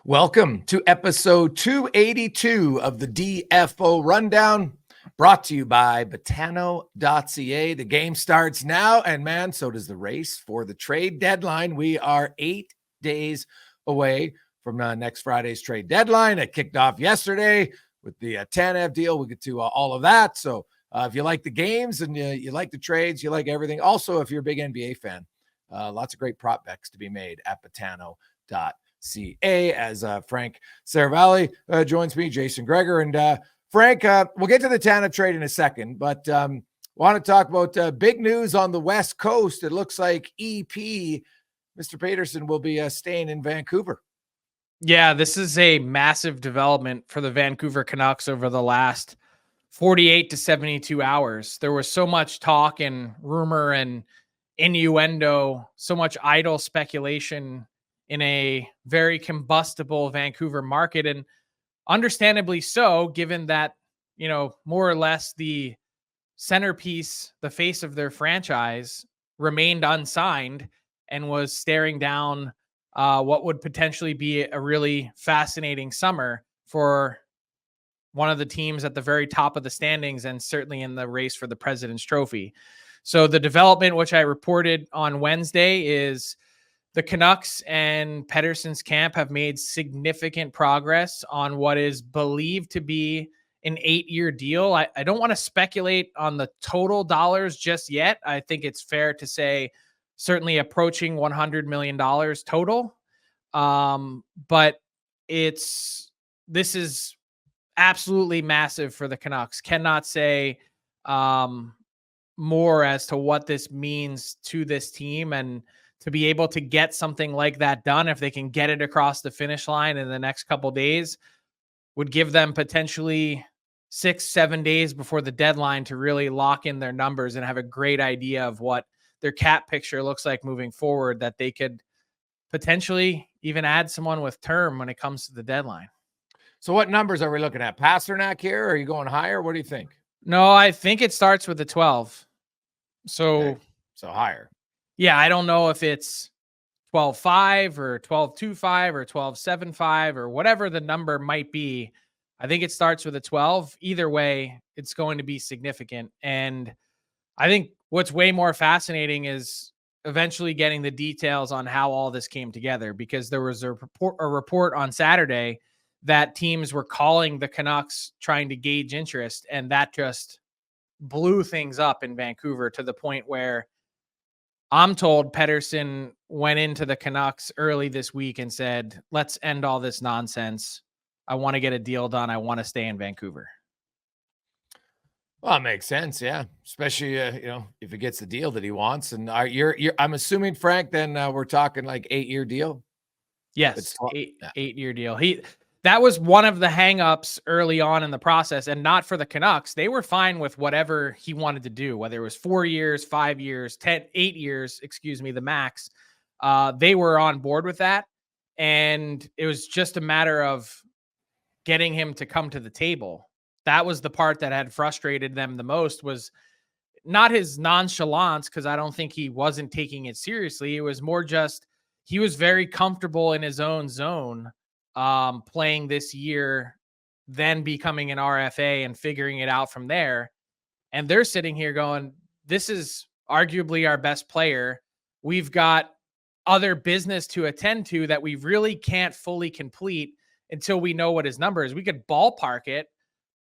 Welcome to episode 282 of the DFO Rundown, brought to you by Botano.ca. The game starts now, and man, so does the race for the trade deadline. We are 8 days away from next Friday's trade deadline. It kicked off yesterday with the Tanev deal. We'll get to all of that. So if you like the games and you like the trades, you like everything. Also, if you're a big NBA fan, lots of great prop bets to be made at Botano.ca. As Frank Saravalli joins me, Jason Gregor, and Frank, we'll get to the Tanev trade in a second, but want to talk about big news on the West Coast. It looks like EP, Mr. Pettersson, will be staying in Vancouver. Yeah, this is a massive development for the Vancouver Canucks over the last 48 to 72 hours. There was so much talk and rumor and innuendo, so much idle speculation in a very combustible Vancouver market, and understandably so, given that, you know, more or less the centerpiece, the face of their franchise, remained unsigned and was staring down what would potentially be a really fascinating summer for one of the teams at the very top of the standings and certainly in the race for the President's Trophy. So the development, which I reported on Wednesday, is the Canucks and Pettersson's camp have made significant progress on what is believed to be an 8-year deal. I don't want to speculate on the total dollars just yet. I think it's fair to say certainly approaching $100 million total. But this is absolutely massive for the Canucks. Cannot say more as to what this means to this team, and to be able to get something like that done, if they can get it across the finish line in the next couple days, would give them potentially 6-7 days before the deadline to really lock in their numbers and have a great idea of what their cap picture looks like moving forward, that they could potentially even add someone with term when it comes to the deadline. So what numbers are we looking at? Pasternak here? Or are you going higher? What do you think? No, I think it starts with the 12. So higher. Yeah, I don't know if it's 12.5 or 12.25 or 12.75 or whatever the number might be. I think it starts with a 12. Either way, it's going to be significant. And I think what's way more fascinating is eventually getting the details on how all this came together, because there was a report on Saturday that teams were calling the Canucks trying to gauge interest, and that just blew things up in Vancouver to the point where I'm told Pettersson went into the Canucks early this week and said, let's end all this nonsense. I want to get a deal done. I want to stay in Vancouver. Well, it makes sense. Yeah. Especially, if he gets the deal that he wants. And I'm assuming, Frank, then we're talking like 8-year deal. Yes. 8-year deal. That was one of the hangups early on in the process, and not for the Canucks. They were fine with whatever he wanted to do, whether it was 4 years, 5 years, 8 years, the max. They were on board with that. And it was just a matter of getting him to come to the table. That was the part that had frustrated them the most, was not his nonchalance, because I don't think he wasn't taking it seriously. It was more just he was very comfortable in his own zone, playing this year, then becoming an RFA and figuring it out from there. And they're sitting here going, this is arguably our best player. We've got other business to attend to that we really can't fully complete until we know what his number is. We could ballpark it,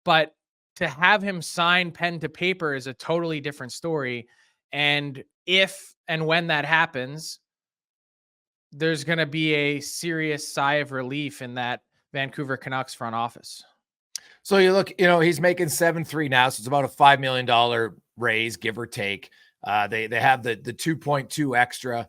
but to have him sign pen to paper is a totally different story. And if and when that happens, there's going to be a serious sigh of relief in that Vancouver Canucks front office. So you look, he's making 7.3 now, so it's about a $5 million raise, give or take. They have the 2.2 extra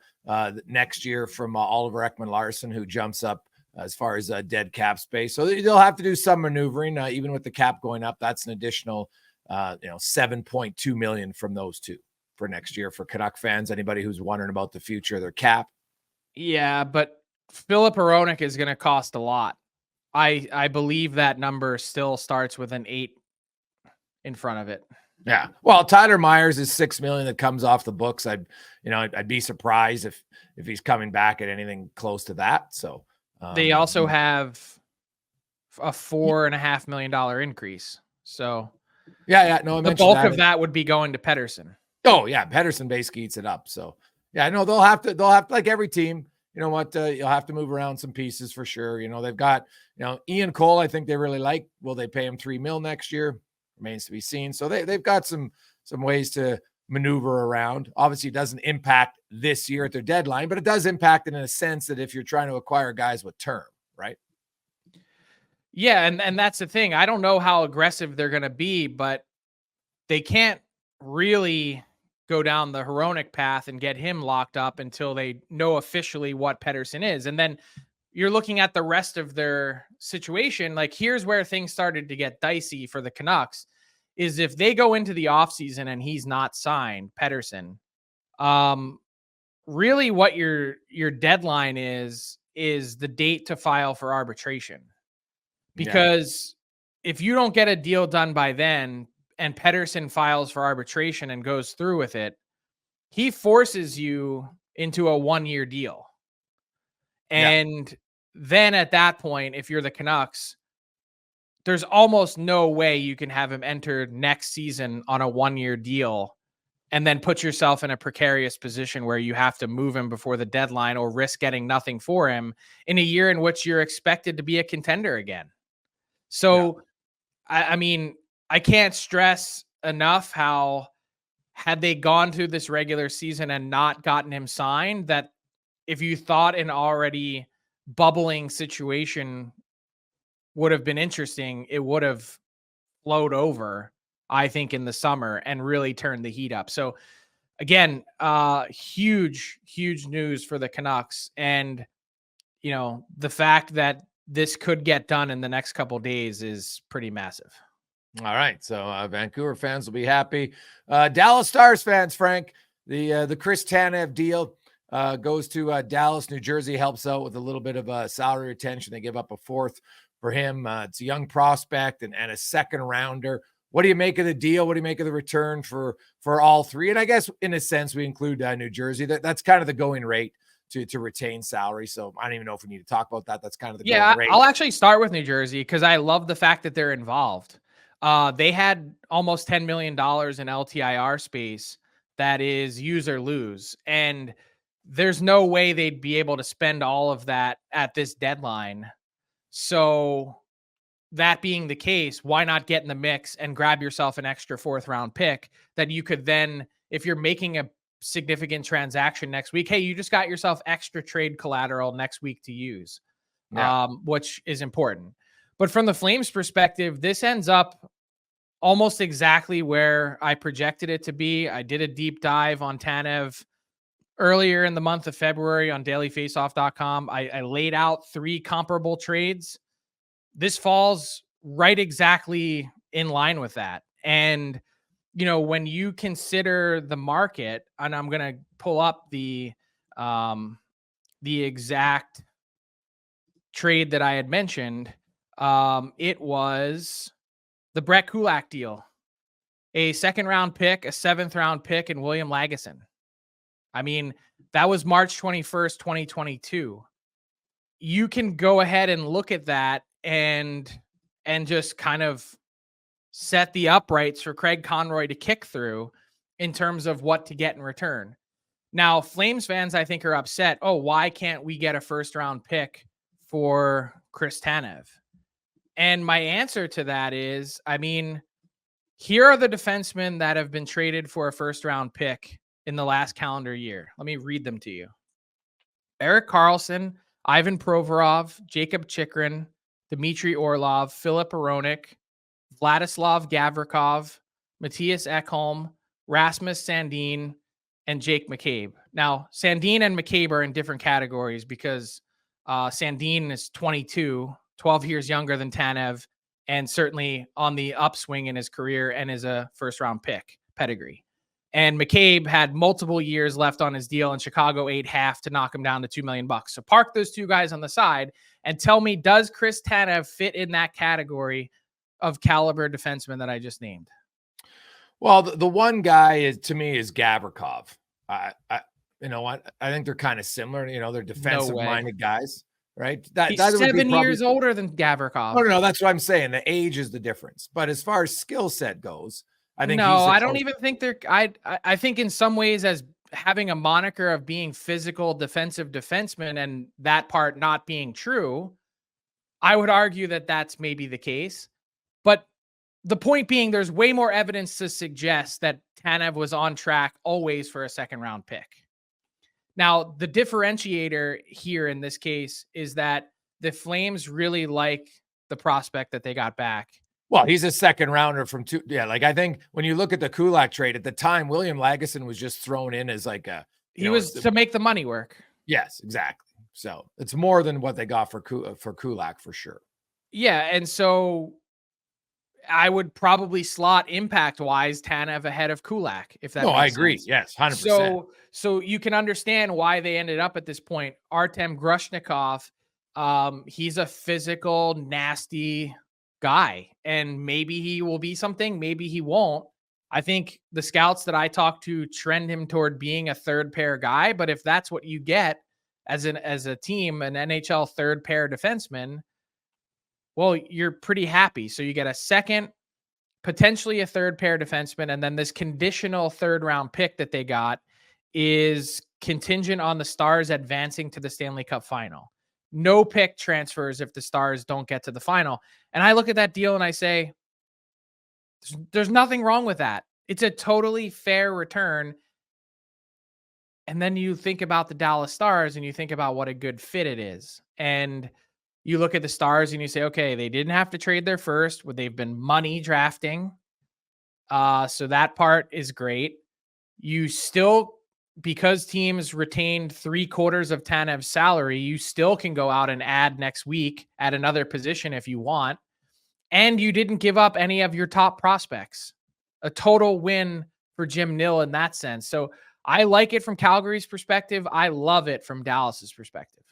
next year from Oliver Ekman-Larsson, who jumps up as far as dead cap space. So they'll have to do some maneuvering, even with the cap going up. That's an additional, $7.2 million from those two for next year for Canuck fans. Anybody who's wondering about the future of their cap. Yeah, but Filip Hronek is going to cost a lot. I believe that number still starts with an 8 in front of it. Yeah. Well, Tyler Myers is $6 million that comes off the books. I'd be surprised if he's coming back at anything close to that. So They also have a $4.5 million increase. So yeah. No, I the mentioned bulk of that would be going to Pettersson. Oh yeah, Pettersson basically eats it up. So yeah, no, they'll have to like every team. You know what? You'll have to move around some pieces for sure. You know, they've got, Ian Cole. I think they really like. Will they pay him $3 million next year? Remains to be seen. So they've got some ways to maneuver around. Obviously, it doesn't impact this year at their deadline, but it does impact it in a sense that if you're trying to acquire guys with term, right? Yeah, and that's the thing. I don't know how aggressive they're going to be, but they can't really go down the heroic path and get him locked up until they know officially what Pettersson is. And then you're looking at the rest of their situation. Like, here's where things started to get dicey for the Canucks is if they go into the offseason and he's not signed, Pettersson, really what your deadline is the date to file for arbitration. Because if you don't get a deal done by then, and Pettersson files for arbitration and goes through with it, he forces you into a 1-year deal. And then at that point, if you're the Canucks, there's almost no way you can have him enter next season on a 1-year deal and then put yourself in a precarious position where you have to move him before the deadline or risk getting nothing for him in a year in which you're expected to be a contender again. So, I mean, I can't stress enough how had they gone through this regular season and not gotten him signed, that if you thought an already bubbling situation would have been interesting, it would have flowed over, I think, in the summer and really turned the heat up. So again, huge news for the Canucks. And, the fact that this could get done in the next couple of days is pretty massive. All right, so Vancouver fans will be happy. Dallas Stars fans, Frank, the Chris Tanev deal goes to Dallas. New Jersey helps out with a little bit of salary retention. They give up a 4th for him. It's a young prospect and a 2nd rounder. What do you make of the deal? What do you make of the return for all 3? And I guess in a sense we include New Jersey. That's kind of the going rate to retain salary. So I don't even know if we need to talk about that. That's kind of the going rate. I'll actually start with New Jersey because I love the fact that they're involved. They had almost $10 million in LTIR space that is use or lose. And there's no way they'd be able to spend all of that at this deadline. So that being the case, why not get in the mix and grab yourself an extra 4th round pick that you could then, if you're making a significant transaction next week, hey, you just got yourself extra trade collateral next week to use, which is important. But from the Flames perspective, this ends up almost exactly where I projected it to be. I did a deep dive on Tanev earlier in the month of February on dailyfaceoff.com. I laid out 3 comparable trades. This falls right exactly in line with that. And, when you consider the market, and I'm going to pull up the exact trade that I had mentioned, it was the Brett Kulak deal, a 2nd round pick, a 7th round pick, and William Lagesson. I mean, that was March 21st, 2022. You can go ahead and look at that and just kind of set the uprights for Craig Conroy to kick through in terms of what to get in return. Now, Flames fans, I think, are upset. Oh, why can't we get a 1st round pick for Chris Tanev? And my answer to that is, I mean, here are the defensemen that have been traded for a 1st round pick in the last calendar year. Let me read them to you. Erik Karlsson, Ivan Provorov, Jacob Chikrin, Dmitry Orlov, Filip Hronek, Vladislav Gavrikov, Matthias Ekholm, Rasmus Sandin, and Jake McCabe. Now, Sandin and McCabe are in different categories because Sandin is 22, 12 years younger than Tanev, and certainly on the upswing in his career and is a 1st round pick pedigree. And McCabe had multiple years left on his deal, and Chicago ate half to knock him down to $2 million. So park those 2 guys on the side and tell me, does Chris Tanev fit in that category of caliber defenseman that I just named? Well, the one guy to me is Gavrikov. You know what? I think they're kind of similar. They're defensive minded guys. right? He's That would be 7 probably, years older than Gavrikov. no, that's what I'm saying. The age is the difference. But as far as skill set goes, I think No, he's the I don't even think they're. I think in some ways, as having a moniker of being physical defensive defenseman and that part not being true, I would argue that that's maybe the case. But the point being, there's way more evidence to suggest that Tanev was on track always for a second round pick. Now, the differentiator here in this case is that the Flames really like the prospect that they got back. Well, he's a second rounder from two. Yeah, like I think when you look at the Kulak trade at the time, William Lagesson was just thrown in as like a. He was to make the money work. Yes, exactly. So it's more than what they got for Kulak for sure. Yeah, and so I would probably slot impact wise Tanev ahead of Kulak if that. No, makes I agree. sense. Yes, 100%. So you can understand why they ended up at this point. Artem Grushnikov, he's a physical, nasty guy, and maybe he will be something, maybe he won't. I think the scouts that I talked to trend him toward being a third pair guy, but if that's what you get as a team, an NHL third pair defenseman, well, you're pretty happy. So you get a second, potentially a third pair defenseman, and then this conditional third round pick that they got is contingent on the Stars advancing to the Stanley Cup final. No pick transfers if the Stars don't get to the final. And I look at that deal and I say, there's nothing wrong with that. It's a totally fair return. And then you think about the Dallas Stars and you think about what a good fit it is. And you look at the Stars and you say, okay, they didn't have to trade their first. They've been money drafting. So that part is great. You still, because teams retained 3/4 of Tanev's salary, you still can go out and add next week at another position if you want. And you didn't give up any of your top prospects. A total win for Jim Nill in that sense. So I like it from Calgary's perspective. I love it from Dallas's perspective.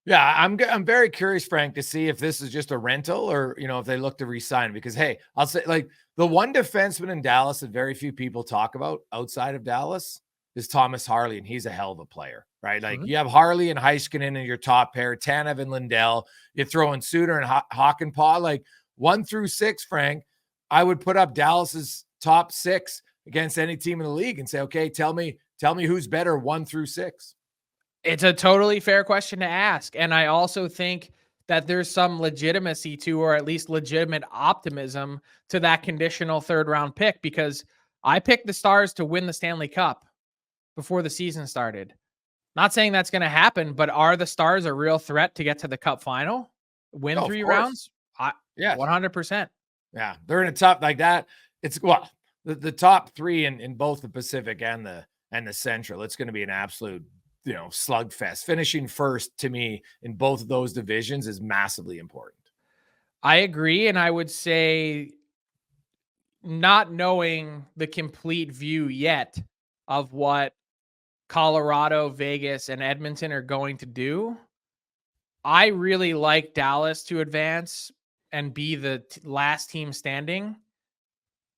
Yeah, I'm very curious, Frank, to see if this is just a rental or, if they look to re-sign, because, hey, I'll say, like, the one defenseman in Dallas that very few people talk about outside of Dallas is Thomas Harley, and he's a hell of a player, right? Like, you have Harley and Heiskanen in your top pair, Tanev and Lindell. You throw in Suter and Hakanpää, like 1 through 6, Frank. I would put up Dallas's top 6 against any team in the league and say, okay, tell me who's better 1 through 6. It's a totally fair question to ask. And I also think that there's some legitimacy to, or at least legitimate optimism to that conditional third round pick, because I picked the Stars to win the Stanley Cup before the season started. Not saying that's going to happen, but are the Stars a real threat to get to the Cup final? Win 3 rounds? Yeah, 100%. Yeah, they're in a top like that. It's the top 3 in both the Pacific and the Central. It's going to be an absolute slugfest. Finishing first to me in both of those divisions is massively important. I agree. And I would say, not knowing the complete view yet of what Colorado, Vegas, and Edmonton are going to do, I really like Dallas to advance and be the last team standing,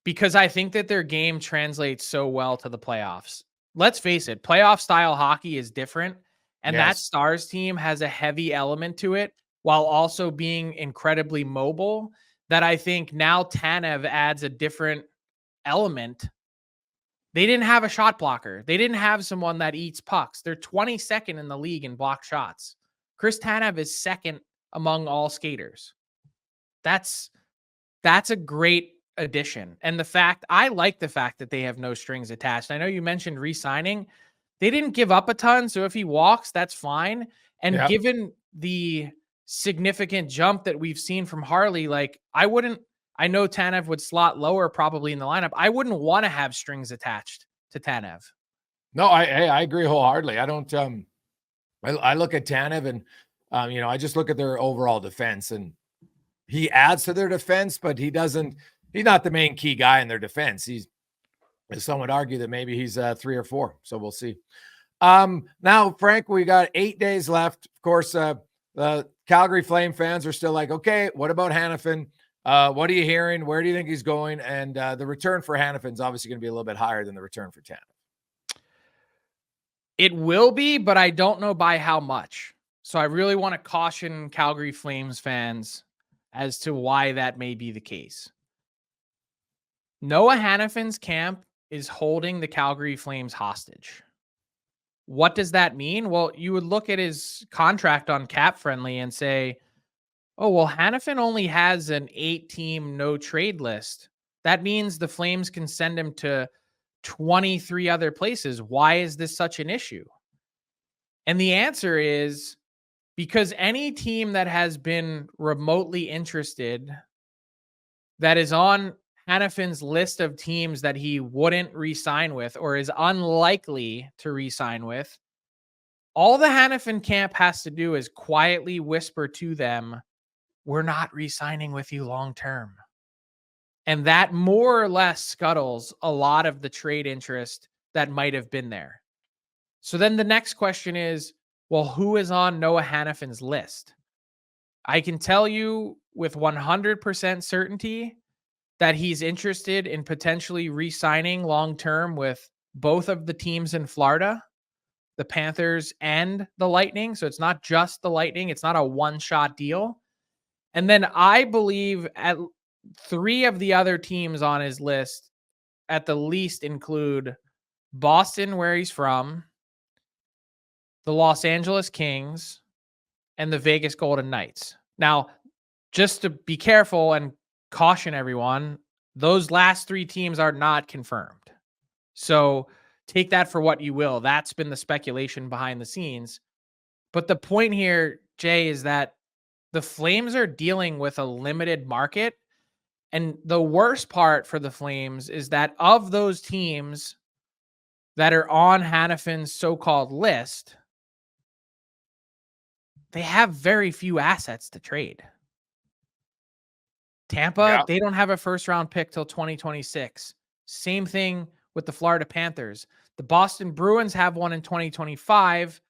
because I think that their game translates so well to the playoffs. Let's face it, playoff style hockey is different. And that Stars team has a heavy element to it while also being incredibly mobile, that I think now Tanev adds a different element. They didn't have a shot blocker. They didn't have someone that eats pucks. They're 22nd in the league in block shots. Chris Tanev is second among all skaters. That's a great addition. And I like the fact that they have no strings attached. I know you mentioned re-signing. They didn't give up a ton, so if he walks, that's fine. And given the significant jump that we've seen from Harley, like, I know Tanev would slot lower probably in the lineup. I wouldn't want to have strings attached to Tanev. No, I agree wholeheartedly. I don't I look at Tanev and I just look at their overall defense, and he adds to their defense, but he's not the main key guy in their defense. Some would argue that maybe he's 3 or 4. So we'll see. Now, Frank, we got 8 days left. Of course, the Calgary Flame fans are still like, okay, what about Hanifin? What are you hearing? Where do you think he's going? And the return for Hanifin is obviously going to be a little bit higher than the return for Tanev. It will be, but I don't know by how much. So I really want to caution Calgary Flames fans as to why that may be the case. Noah Hanifin's camp is holding the Calgary Flames hostage. What does that mean? Well, you would look at his contract on Cap Friendly and say, oh, well, Hanifin only has an 8-team no trade list. That means the Flames can send him to 23 other places. Why is this such an issue? And the answer is because any team that has been remotely interested that is on Hanifin's list of teams that he wouldn't re-sign with or is unlikely to re-sign with, all the Hanifin camp has to do is quietly whisper to them, we're not re-signing with you long term. And that more or less scuttles a lot of the trade interest that might have been there. So then the next question is, well, who is on Noah Hanifin's list? I can tell you with 100% certainty that he's interested in potentially re-signing long-term with both of the teams in Florida, the Panthers and the Lightning. So it's not just the Lightning. It's not a one-shot deal. And then I believe at 3 of the other teams on his list at the least include Boston, where he's from, the Los Angeles Kings, and the Vegas Golden Knights. Now, just to be careful and caution everyone, those last 3 teams are not confirmed. So take that for what you will. That's been the speculation behind the scenes. But the point here, Jay, is that the Flames are dealing with a limited market. And the worst part for the Flames is that of those teams that are on Hanifin's so-called list, they have very few assets to trade. Tampa, they don't have a first-round pick till 2026. Same thing with the Florida Panthers. The Boston Bruins have one in 2025,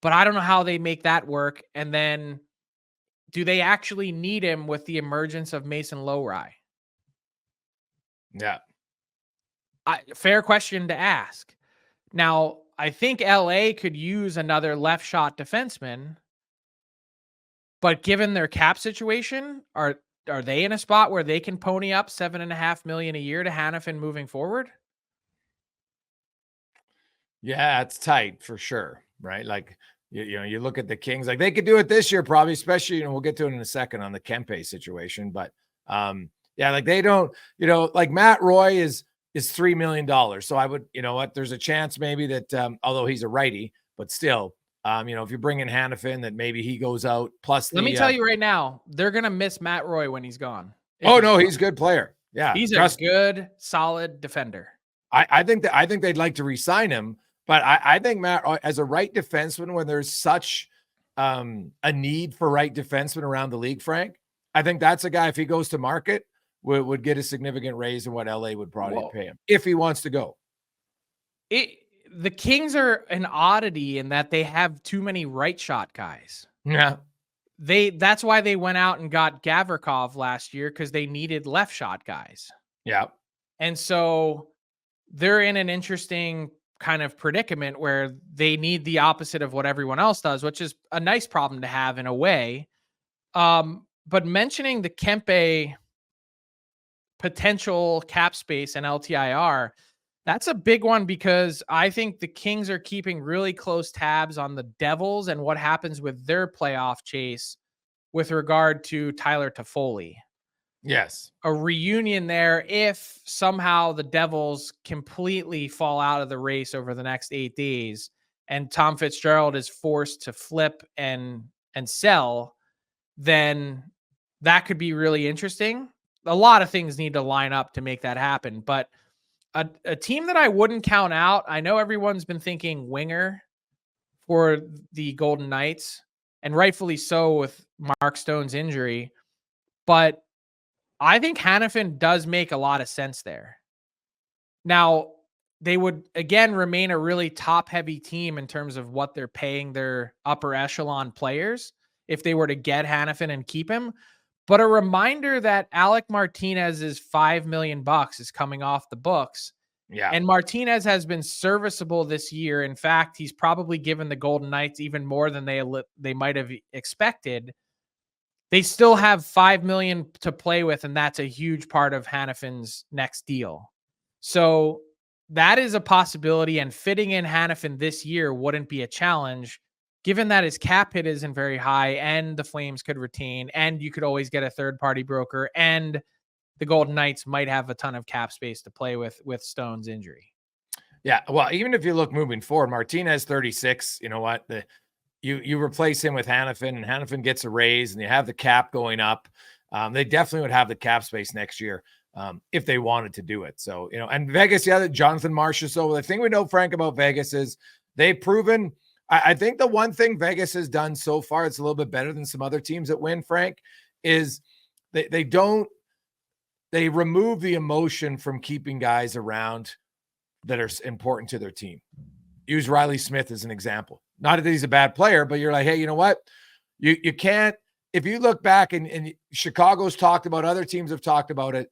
but I don't know how they make that work. And then do they actually need him with the emergence of Mason Lowry? Yeah. Fair question to ask. Now, I think LA could use another left shot defenseman, but given their cap situation, are they in a spot where they can pony up $7.5 million a year to Hanifin moving forward? Yeah, it's tight for sure, right? Like, you look at the Kings, like they could do it this year probably, especially, we'll get to it in a second on the Kempe situation, but yeah, like they don't, like Matt Roy is $3 million. So I would, there's a chance maybe that, although he's a righty, but still, if you bring in Hanifin, that maybe he goes out. Plus, let me tell you right now, they're going to miss Matt Roy when he's gone. Oh, no, he's a good player. Yeah. He's a good, solid defender. I think they'd like to re-sign him, but I think Matt, as a right defenseman, when there's such a need for right defensemen around the league, Frank, I think that's a guy, if he goes to market, would get a significant raise in what LA would probably pay him if he wants to go. The Kings are an oddity in that they have too many right shot guys. Yeah. That's why they went out and got Gavrikov last year, because they needed left shot guys. Yeah. And so they're in an interesting kind of predicament where they need the opposite of what everyone else does, which is a nice problem to have in a way. But mentioning the Kempe potential cap space and LTIR, that's a big one, because I think the Kings are keeping really close tabs on the Devils and what happens with their playoff chase with regard to Tyler Toffoli. Yes. A reunion there if somehow the Devils completely fall out of the race over the next 8 days and Tom Fitzgerald is forced to flip and sell, then that could be really interesting. A lot of things need to line up to make that happen, but a team that I wouldn't count out, I know everyone's been thinking winger for the Golden Knights, and rightfully so with Mark Stone's injury, but I think Hanifin does make a lot of sense there. Now, they would, again, remain a really top-heavy team in terms of what they're paying their upper echelon players if they were to get Hanifin and keep him. But a reminder that Alec Martinez's $5 million is coming off the books, Yeah. And Martinez has been serviceable this year. In fact, he's probably given the Golden Knights even more than they might have expected. They still have $5 million to play with, and that's a huge part of Hanifin's next deal. So that is a possibility, and fitting in Hanifin this year wouldn't be a challenge, given that his cap hit isn't very high, and the Flames could retain, and you could always get a third-party broker, and the Golden Knights might have a ton of cap space to play with Stone's injury. Yeah. Well, even if you look moving forward, Martinez 36, you know what? You replace him with Hanifin, and Hanifin gets a raise, and you have the cap going up. They definitely would have the cap space next year if they wanted to do it. So, and Vegas, Jonathan Marchessault. So the thing we know, Frank, about Vegas is they've proven. I think the one thing Vegas has done so far, it's a little bit better than some other teams that win, Frank, is they remove the emotion from keeping guys around that are important to their team. Use Riley Smith as an example. Not that he's a bad player, but you're like, hey, you know what? You can't, if you look back and Chicago's talked about, other teams have talked about it,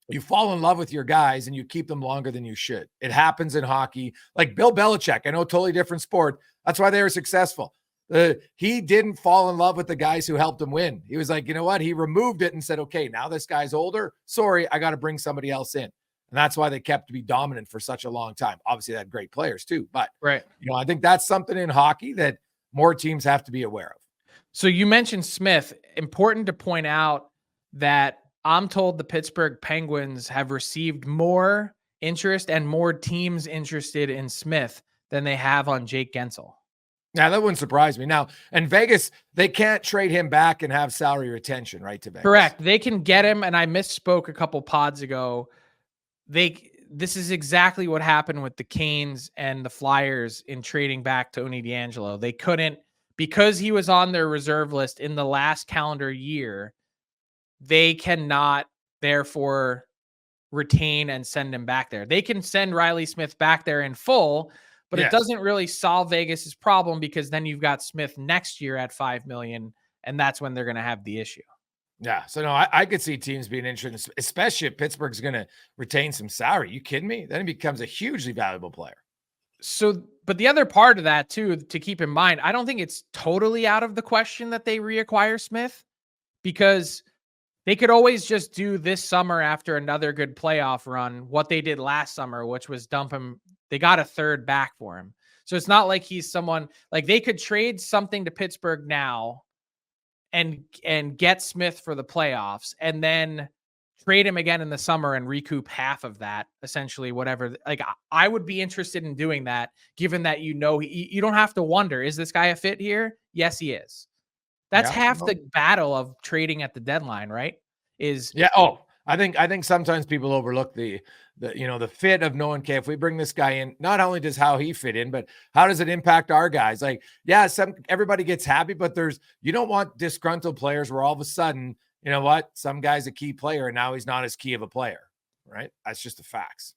you fall in love with your guys and you keep them longer than you should. It happens in hockey. Like Bill Belichick, I know, totally different sport. That's why they were successful. He didn't fall in love with the guys who helped him win. He was like, you know what? He removed it and said, okay, now this guy's older. Sorry, I got to bring somebody else in. And that's why they kept to be dominant for such a long time. Obviously, they had great players too. But, right, I think that's something in hockey that more teams have to be aware of. So you mentioned Smith. Important to point out that I'm told the Pittsburgh Penguins have received more interest and more teams interested in Smith than they have on Jake Gensel. Now, that wouldn't surprise me. Now, and Vegas, they can't trade him back and have salary retention, right, to Vegas? Correct. They can get him, and I misspoke a couple pods ago. This is exactly what happened with the Canes and the Flyers in trading back Tony DeAngelo. They couldn't, because he was on their reserve list in the last calendar year, they cannot therefore retain and send him back there. They can send Riley Smith back there in full, but It doesn't really solve Vegas's problem, because then you've got Smith next year at $5 million, and that's when they're going to have the issue. Yeah. So, no, I could see teams being interested, especially if Pittsburgh's going to retain some salary. You kidding me? Then he becomes a hugely valuable player. So, but the other part of that too, to keep in mind, I don't think it's totally out of the question that they reacquire Smith, because they could always just do this summer, after another good playoff run, what they did last summer, which was dump him. They got a third back for him. So it's not like he's someone, like, they could trade something to Pittsburgh now and get Smith for the playoffs, and then trade him again in the summer and recoup half of that, essentially, whatever. Like, I would be interested in doing that, given that, you don't have to wonder, is this guy a fit here? Yes, he is. That's half the battle of trading at the deadline, right? I think sometimes people overlook the fit of knowing, okay, if we bring this guy in, not only does how he fit in, but how does it impact our guys? Like, everybody gets happy, but you don't want disgruntled players where all of a sudden, you know what, some guy's a key player and now he's not as key of a player, right? That's just the facts.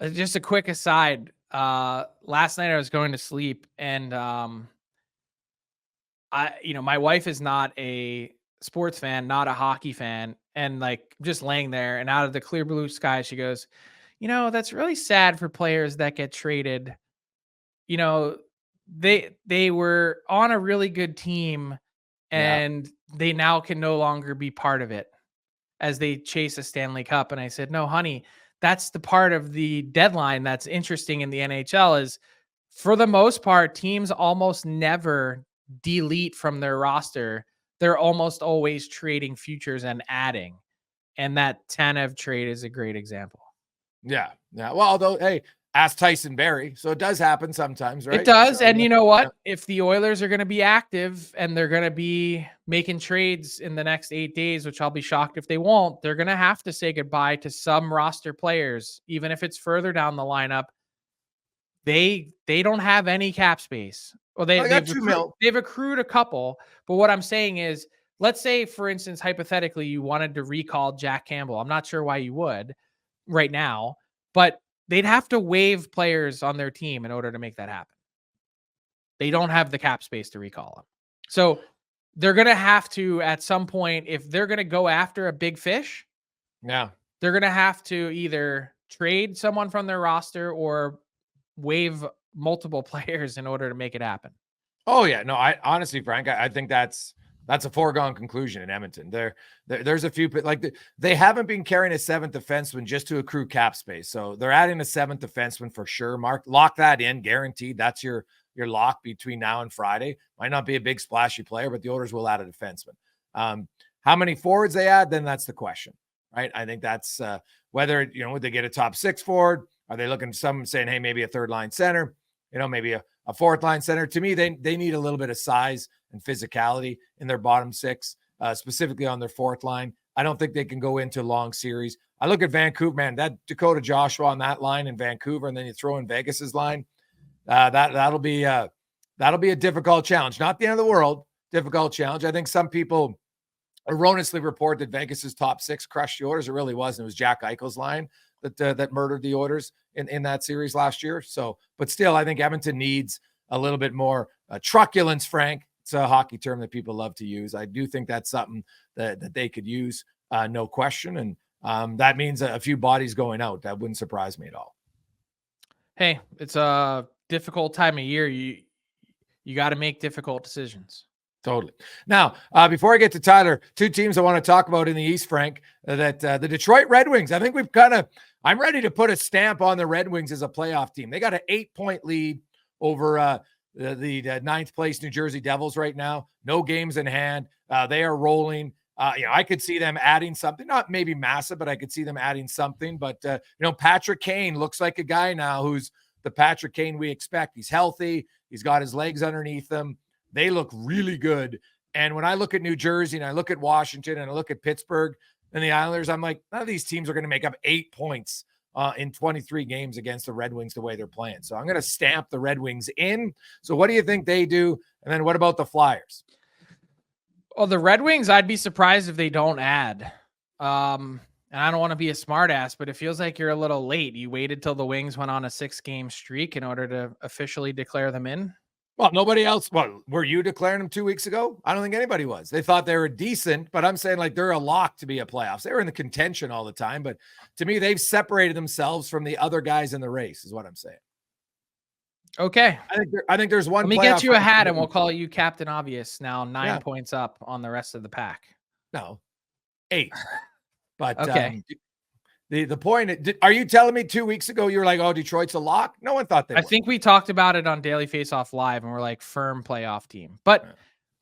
Just a quick aside. Last night I was going to sleep, and my wife is not a sports fan, not a hockey fan. And like, just laying there, and out of the clear blue sky, she goes, that's really sad for players that get traded. They were on a really good team, and they now can no longer be part of it as they chase a Stanley Cup. And I said, no, honey, that's the part of the deadline that's interesting in the NHL, is, for the most part, teams almost never delete from their roster. They're almost always trading futures and adding. And that Tanev trade is a great example. Yeah. Yeah. Well, although, hey, ask Tyson Barrie. So it does happen sometimes, right? It does. So, and you know what? If the Oilers are going to be active and they're going to be making trades in the next 8 days, which I'll be shocked if they won't, they're going to have to say goodbye to some roster players, even if it's further down the lineup. They don't have any cap space. Well, they've accrued a couple, but what I'm saying is, let's say, for instance, hypothetically, you wanted to recall Jack Campbell. I'm not sure why you would right now, but they'd have to waive players on their team in order to make that happen. They don't have the cap space to recall them. So they're going to have to, at some point, if they're going to go after a big fish, they're going to have to either trade someone from their roster or waive multiple players in order to make it happen. Oh yeah, no, I honestly, Frank, I think that's a foregone conclusion in Edmonton. There's a few, like they haven't been carrying a seventh defenseman just to accrue cap space, so they're adding a seventh defenseman for sure. Lock that in, guaranteed. That's your lock between now and Friday. Might not be a big splashy player, but the Oilers will add a defenseman. How many forwards they add, then that's the question, right? I think that's whether, would they get a top six forward? Are they looking some saying, hey, maybe a third line center, maybe a fourth line center? To me, they need a little bit of size and physicality in their bottom six, specifically on their fourth line. I don't think they can go into long series. I look at Vancouver, man, that Dakota Joshua on that line in Vancouver, and then you throw in Vegas's line. That'll be a difficult challenge. Not the end of the world, difficult challenge. I think some people erroneously report that Vegas's top six crushed the Oilers. It really wasn't. It was Jack Eichel's line that murdered the Oilers in that series last year. So, but still, I think Edmonton needs a little bit more truculence, Frank. It's a hockey term that people love to use. I do think that's something that they could use, no question. And that means a few bodies going out. That wouldn't surprise me at all. Hey, it's a difficult time of year. You got to make difficult decisions. Totally. Now, before I get to Tyler, two teams I want to talk about in the East, Frank, that the Detroit Red Wings, I think I'm ready to put a stamp on the Red Wings as a playoff team. They got an 8-point lead over the ninth place New Jersey Devils right now. No games in hand. They are rolling. I could see them adding something, not maybe massive, but I could see them adding something. But, Patrick Kane looks like a guy now who's the Patrick Kane we expect. He's healthy. He's got his legs underneath him. They look really good. And when I look at New Jersey and I look at Washington and I look at Pittsburgh and the Islanders, I'm like, none of these teams are going to make up 8 points in 23 games against the Red Wings the way they're playing. So I'm going to stamp the Red Wings in. So what do you think they do? And then what about the Flyers? Well, the Red Wings, I'd be surprised if they don't add. And I don't want to be a smartass, but it feels like you're a little late. You waited till the Wings went on a 6-game streak in order to officially declare them in. Well, nobody else. Well, were you declaring them 2 weeks ago? I don't think anybody was. They thought they were decent, but I'm saying like they're a lock to be a playoffs. They were in the contention all the time, but to me, they've separated themselves from the other guys in the race, is what I'm saying. Okay. I think there's one. Let me get you a hat and we'll call you Captain Obvious now. 9 points up on the rest of the pack. No, 8. But okay. The point, are you telling me 2 weeks ago you were like, oh, Detroit's a lock? No one thought they were. I think we talked about it on Daily Faceoff Live and we're like firm playoff team. But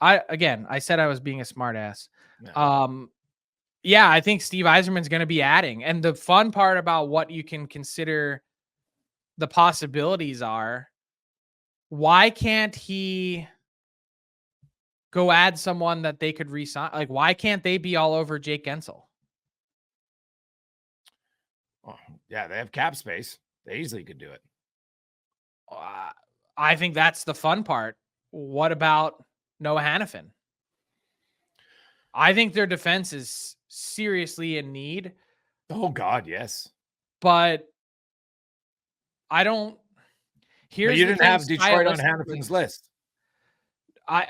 I said I was being a smartass. Yeah. I think Steve Yzerman's going to be adding. And the fun part about what you can consider the possibilities are, why can't he go add someone that they could re-sign? Like, why can't they be all over Jake Gensel? Yeah, they have cap space. They easily could do it. I think that's the fun part. What about Noah Hanifin? I think their defense is seriously in need. Oh, God, yes. But I don't. You didn't have Detroit on Hanifin's list.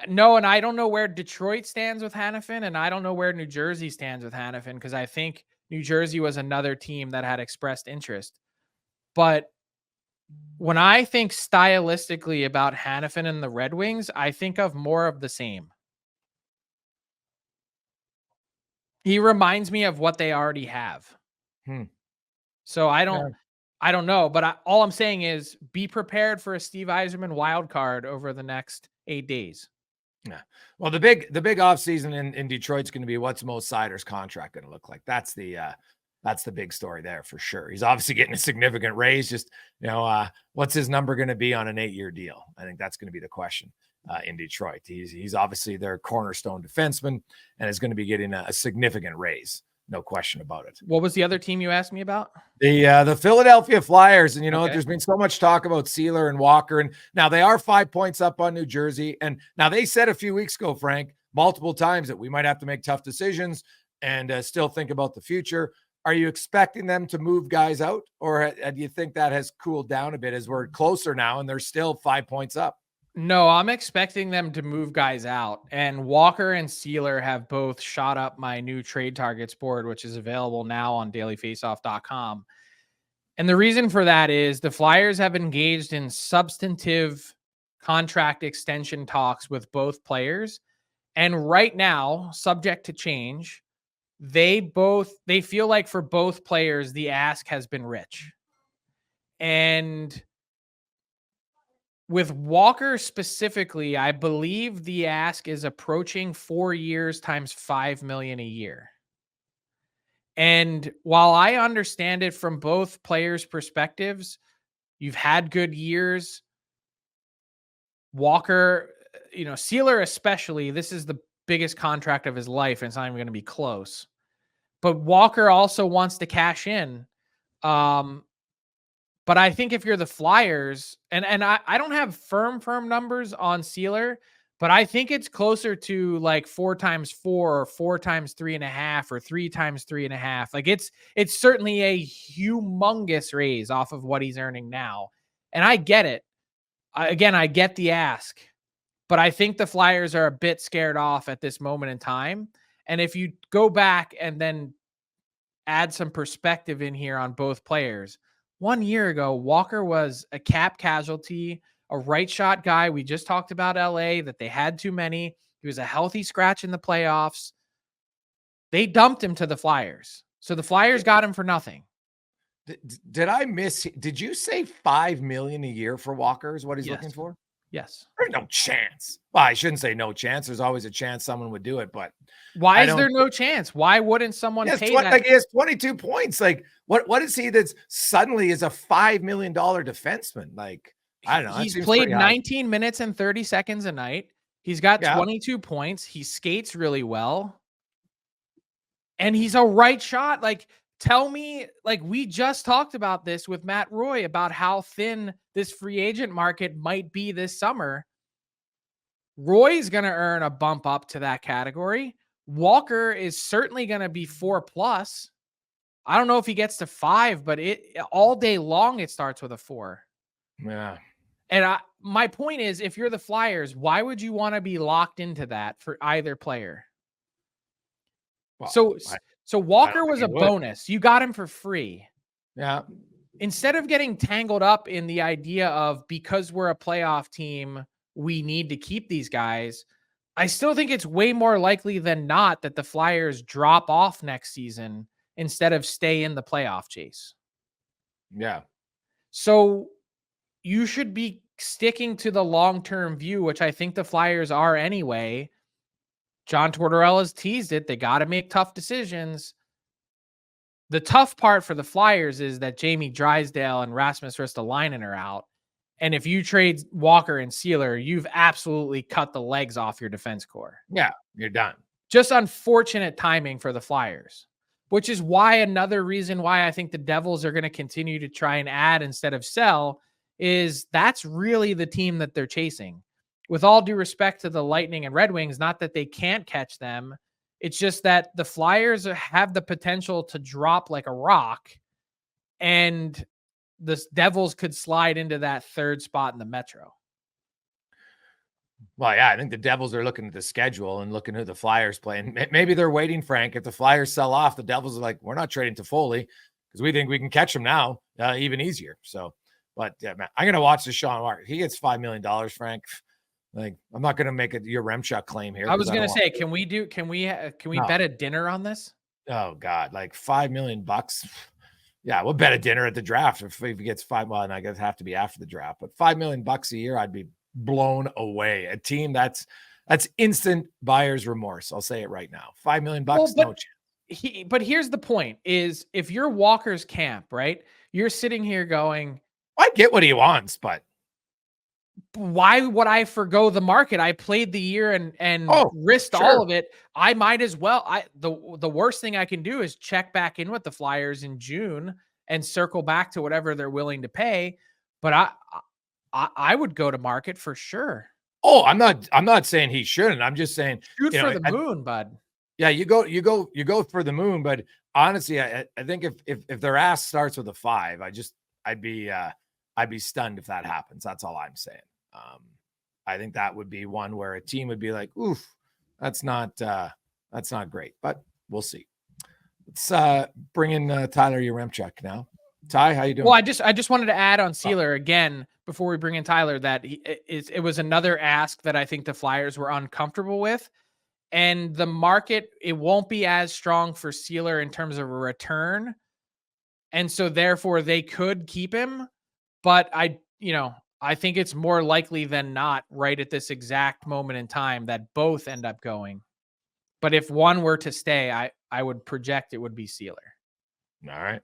No, and I don't know where Detroit stands with Hanifin, and I don't know where New Jersey stands with Hanifin, because I think New Jersey was another team that had expressed interest. But when I think stylistically about Hanifin and the Red Wings, I think of more of the same. He reminds me of what they already have. So I don't know, but all I'm saying is be prepared for a Steve Yzerman wild card over the next 8 days. Yeah. Well, the big offseason in Detroit's going to be what's Mo Seider's contract going to look like. That's the big story there for sure. He's obviously getting a significant raise. Just, what's his number going to be on an 8-year deal? I think that's going to be the question in Detroit. He's obviously their cornerstone defenseman and is going to be getting a significant raise. No question about it. What was the other team you asked me about? The Philadelphia Flyers. And, okay. There's been so much talk about Sealer and Walker. And now they are 5 points up on New Jersey. And now they said a few weeks ago, Frank, multiple times that we might have to make tough decisions and still think about the future. Are you expecting them to move guys out? Or do you think that has cooled down a bit as we're closer now and they're still 5 points up? No, I'm expecting them to move guys out. And Walker and Sealer have both shot up my new trade targets board, which is available now on dailyfaceoff.com. And the reason for that is the Flyers have engaged in substantive contract extension talks with both players. And right now, subject to change, they feel like for both players, the ask has been rich. And with Walker specifically, I believe the ask is approaching 4 years times $5 million a year. And while I understand it from both players' perspectives, you've had good years. Walker, Sealer especially, this is the biggest contract of his life, and it's not even going to be close. But Walker also wants to cash in. But I think if you're the Flyers, and I don't have firm numbers on Sealer, but I think it's closer to like 4 times 4 or 4 times 3.5 or 3 times 3.5. Like it's certainly a humongous raise off of what he's earning now. And I get it. I get the ask, but I think the Flyers are a bit scared off at this moment in time. And if you go back and then add some perspective in here on both players, 1 year ago, Walker was a cap casualty, a right shot guy. We just talked about LA, that they had too many. He was a healthy scratch in the playoffs. They dumped him to the Flyers. So the Flyers got him for nothing. Did you say $5 million a year for Walker is what he's looking for? Yes. There's no chance. Well, I shouldn't say no chance. There's always a chance someone would do it, but why is there no chance? Why wouldn't someone pay that? Like he has 22 points. Like what is he that's suddenly is a $5 million defenseman? Like, I don't know. He's played 19 minutes and 30 seconds a night. He's got 22 points. He skates really well. And he's a right shot. Like, tell me, like, we just talked about this with Matt Roy about how thin this free agent market might be this summer. Roy's going to earn a bump up to that category. Walker is certainly going to be 4+. I don't know if he gets to 5, but all day long, it starts with a 4. Yeah. And my point is, if you're the Flyers, why would you want to be locked into that for either player? Well, so Walker was a bonus. You got him for free. Yeah. Instead of getting tangled up in the idea of, because we're a playoff team, we need to keep these guys, I still think it's way more likely than not that the Flyers drop off next season instead of stay in the playoff chase. Yeah. So you should be sticking to the long-term view, which I think the Flyers are anyway. John Tortorella's teased it. They got to make tough decisions. The tough part for the Flyers is that Jamie Drysdale and Rasmus Ristolainen are out. And if you trade Walker and Sealer, you've absolutely cut the legs off your defense core. Yeah, you're done. Just unfortunate timing for the Flyers, which is why another reason why I think the Devils are going to continue to try and add instead of sell is that's really the team that they're chasing. With all due respect to the Lightning and Red Wings, not that they can't catch them. It's just that the Flyers have the potential to drop like a rock, and the Devils could slide into that third spot in the Metro. Well, yeah, I think the Devils are looking at the schedule and looking who the Flyers play. And maybe they're waiting, Frank. If the Flyers sell off, the Devils are like, we're not trading Toffoli because we think we can catch him now even easier. So, but yeah, man, I'm going to watch the Sean Mark. He gets $5 million, Frank. Like, I'm not going to make a Yaremchuk claim here. I was going to say, can we bet a dinner on this? Oh God, like $5 million. Yeah, we'll bet a dinner at the draft if he gets 5. Well, and I guess have to be after the draft, but $5 million a year, I'd be blown away. A team that's instant buyer's remorse. I'll say it right now. $5 million, no chance. But here's the point: is if you're Walker's camp, right? You're sitting here going, I get what he wants, but why would I forgo the market? I played the year and risked all of it. I might as well. The worst thing I can do is check back in with the Flyers in June and circle back to whatever they're willing to pay. But I would go to market for sure. Oh, I'm not saying he shouldn't. I'm just saying shoot for the moon, bud. Yeah, you go for the moon. But honestly, I think if their ass starts with a 5, I'd be stunned if that happens. That's all I'm saying. I think that would be one where a team would be like, oof, that's not great, but we'll see. Let's bring in Tyler Yaremchuk now. Ty, how you doing? Well, I just wanted to add on Sealer again before we bring in Tyler that it was another ask that I think the Flyers were uncomfortable with, and the market, it won't be as strong for Sealer in terms of a return, and so therefore they could keep him, but I think it's more likely than not right at this exact moment in time that both end up going. But if one were to stay, I would project it would be Sealer. All right.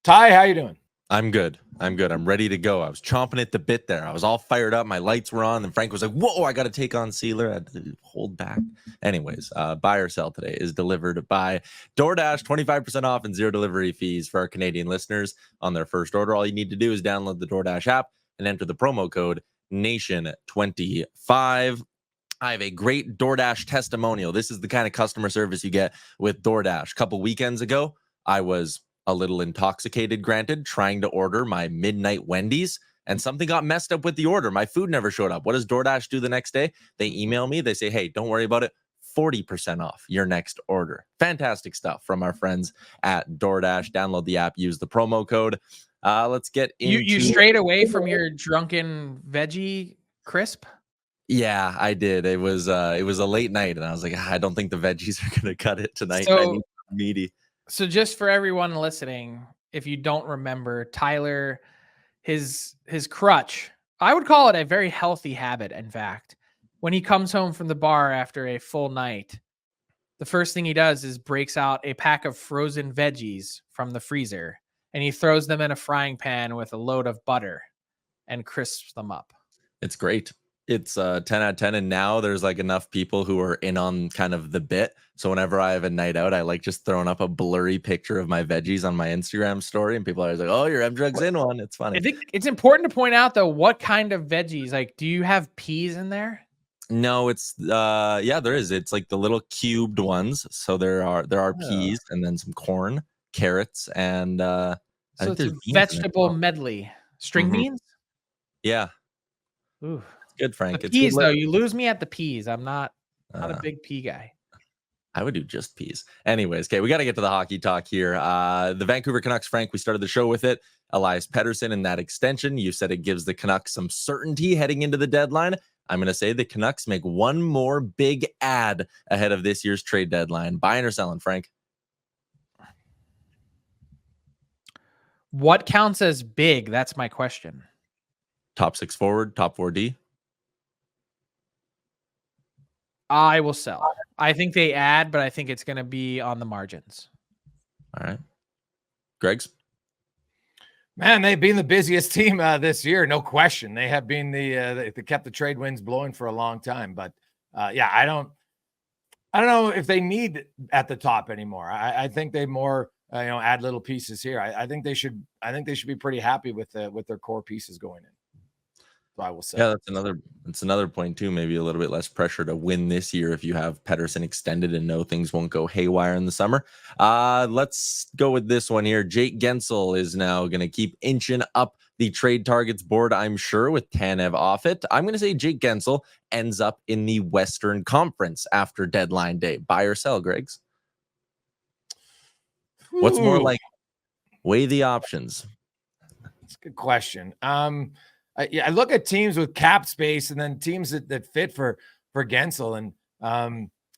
Ty, how you doing? I'm good. I'm ready to go. I was chomping at the bit there. I was all fired up. My lights were on. And Frank was like, whoa, I got to take on Sealer. I had to hold back. Anyways, buy or sell today is delivered by DoorDash. 25% off and 0 delivery fees for our Canadian listeners on their first order. All you need to do is download the DoorDash app and enter the promo code NATION25. I have a great DoorDash testimonial. This is the kind of customer service you get with DoorDash. A couple weekends ago, I was a little intoxicated, granted, trying to order my midnight Wendy's, and something got messed up with the order. My food never showed up. What does DoorDash do the next day? They email me. They say, hey, don't worry about it. 40% off your next order. Fantastic stuff from our friends at DoorDash. Download the app. Use the promo code. Let's get into... You strayed away from your drunken veggie crisp? Yeah, I did. It was a late night, and I was like, I don't think the veggies are going to cut it tonight. So, I need meaty. So just for everyone listening, if you don't remember, Tyler, his crutch, I would call it a very healthy habit, in fact. When he comes home from the bar after a full night, the first thing he does is breaks out a pack of frozen veggies from the freezer, and he throws them in a frying pan with a load of butter and crisps them up. It's great. It's 10 out of 10. And now there's like enough people who are in on kind of the bit. So whenever I have a night out, I like just throwing up a blurry picture of my veggies on my Instagram story. And people are always like, oh, your M-Drugs in one. It's funny. I think it's important to point out, though, what kind of veggies? Like, do you have peas in there? No, it's yeah, there is. It's like the little cubed ones. So there are peas and then some corn, carrots, and I so think it's a vegetable medley. String beans? Yeah. Ooh. Good, Frank. The it's peas, good though, you lose me at the peas. I'm not a big pea guy. I would do just peas. Anyways, okay, we got to get to the hockey talk here. The Vancouver Canucks, Frank, we started the show with it. Elias Pettersson in that extension. You said it gives the Canucks some certainty heading into the deadline. I'm going to say the Canucks make one more big add ahead of this year's trade deadline. Buying or selling, Frank? What counts as big? That's my question. Top 6 forward, top 4D? I will sell. I think they add, but I think it's going to be on the margins. All right. Greg's? Man, they've been the busiest team this year, no question. They have been they kept the trade winds blowing for a long time. But yeah, I don't know if they need at the top anymore. I think they more add little pieces here. I think they should be pretty happy with their core pieces going in. So I will say. Yeah, that's another point too. Maybe a little bit less pressure to win this year if you have Pettersson extended and know things won't go haywire in the summer. Let's go with this one here. Jake Gensel is now going to keep inching up the trade targets board, I'm sure, with Tanev off it. I'm going to say Jake Gensel ends up in the Western Conference after deadline day. Buy or sell, Greg's? What's more like? Weigh the options. That's a good question. I look at teams with cap space and then teams that fit for Gensel. And,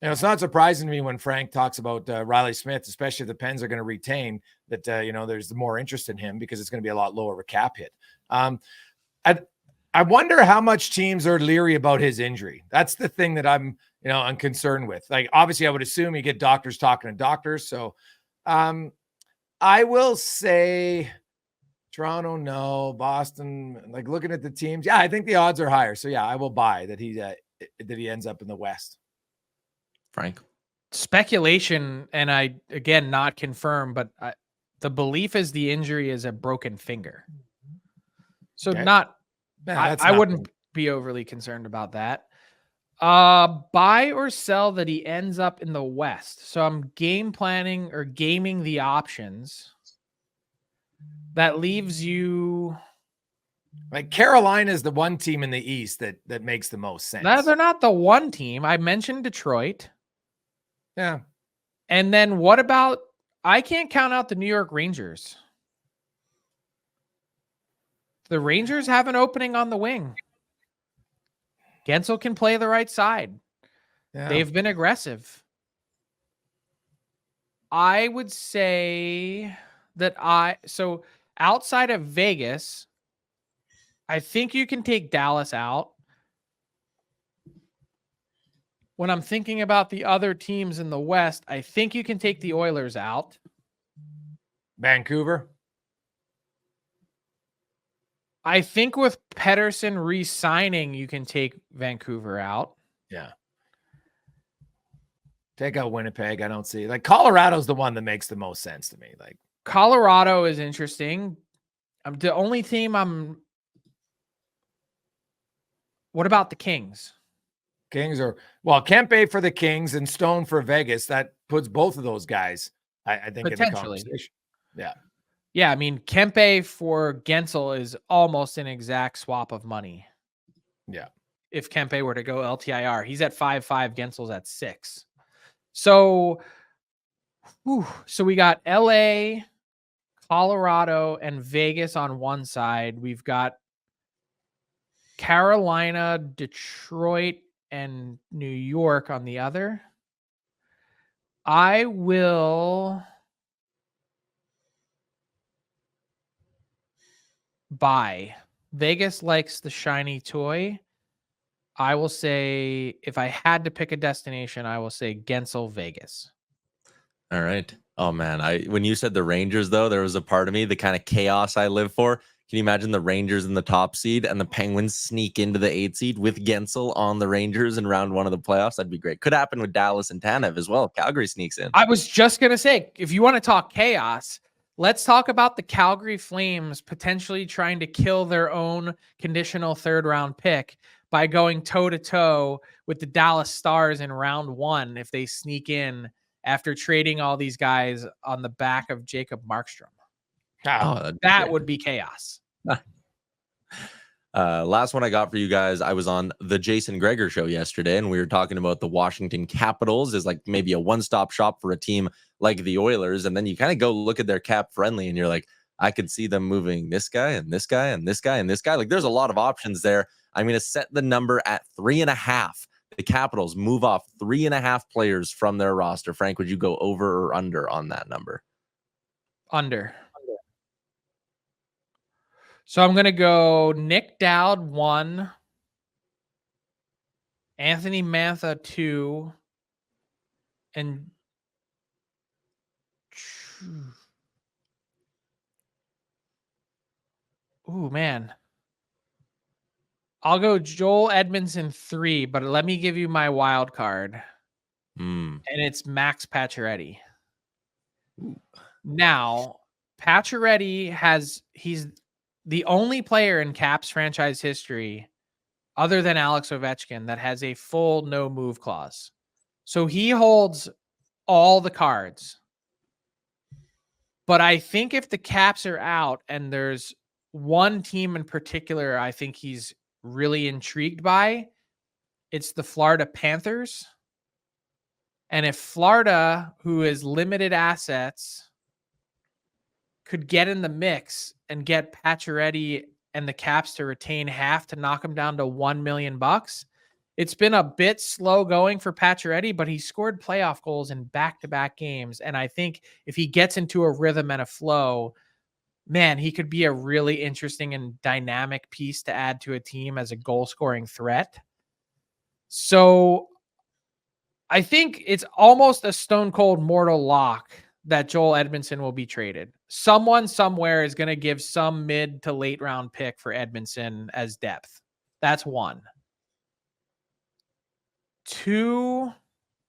it's not surprising to me when Frank talks about Riley Smith, especially if the Pens are going to retain that, there's more interest in him because it's going to be a lot lower of a cap hit. I wonder how much teams are leery about his injury. That's the thing that I'm concerned with. Like, obviously I would assume you get doctors talking to doctors. So I will say Toronto, no. Boston, like looking at the teams, yeah, I think the odds are higher. So yeah, I will buy that he ends up in the West. Frank? Speculation, and I again not confirmed, but the belief is the injury is a broken finger. So okay. I wouldn't be overly concerned about that. Buy or sell that he ends up in the West. So I'm game planning or gaming the options. That leaves you like Carolina is the one team in the East that makes the most sense. No, they're not the one team. I mentioned Detroit. Yeah. And then what about I can't count out the New York Rangers. The Rangers have an opening on the wing. Gensel can play the right side. Yeah. They've been aggressive. I would say that so outside of Vegas, I think you can take Dallas out. When I'm thinking about the other teams in the West, I think you can take the Oilers out. Vancouver. I think with Pettersson re-signing, you can take Vancouver out. Yeah. Take out Winnipeg. I don't see, like, Colorado's the one that makes the most sense to me. Like, Colorado is interesting. The only team what about the Kings? Kings are, well, Kempe for the Kings and Stone for Vegas. That puts both of those guys, I think, in the conversation. Yeah. Yeah, I mean, Kempe for Gensel is almost an exact swap of money. Yeah. If Kempe were to go LTIR, he's at 5.5, Gensel's at 6. So we got LA, Colorado, and Vegas on one side. We've got Carolina, Detroit, and New York on the other. I will buy. Vegas likes the shiny toy. I will say, if I had to pick a destination, I will say Gensel, Vegas. All right. Oh man, when you said the Rangers, though, there was a part of me, the kind of chaos I live for. Can you imagine the Rangers in the top seed and the Penguins sneak into the 8th seed with Gensel on the Rangers in round 1 of the playoffs? That'd be great. Could happen with Dallas and Tanev as well. Calgary sneaks in. I was just going to say, if you want to talk chaos, let's talk about the Calgary Flames potentially trying to kill their own conditional 3rd-round pick by going toe-to-toe with the Dallas Stars in round 1 if they sneak in after trading all these guys on the back of Jacob Markstrom. Oh, that would be chaos. Last one I got for you guys, I was on the Jason Gregor show yesterday, and we were talking about the Washington Capitals as like maybe a one-stop shop for a team like the Oilers. And then you kind of go look at their cap friendly and you're like, I could see them moving this guy and this guy and this guy and this guy. Like, there's a lot of options there. I'm going to set the number at 3.5. The Capitals move off 3.5 players from their roster. Frank, would you go over or under on that number? Under. So I'm going to go Nick Dowd 1, Anthony Mantha 2, and ooh, man. I'll go Joel Edmondson 3, but let me give you my wild card. And it's Max Pacioretty. Now, Pacioretty he's the only player in Caps franchise history other than Alex Ovechkin that has a full no move clause. So he holds all the cards. But I think if the Caps are out and there's one team in particular I think he's really intrigued by, it's the Florida Panthers. And if Florida, who is limited assets, could get in the mix and get Pacioretty and the Caps to retain half to knock him down to $1 million, it's been a bit slow going for Pacioretty, but he scored playoff goals in back-to-back games. And I think if he gets into a rhythm and a flow, man, he could be a really interesting and dynamic piece to add to a team as a goal-scoring threat. So I think it's almost a stone-cold mortal lock that Joel Edmondson will be traded. Someone somewhere is going to give some mid to late round pick for Edmondson as depth. That's 1. 2.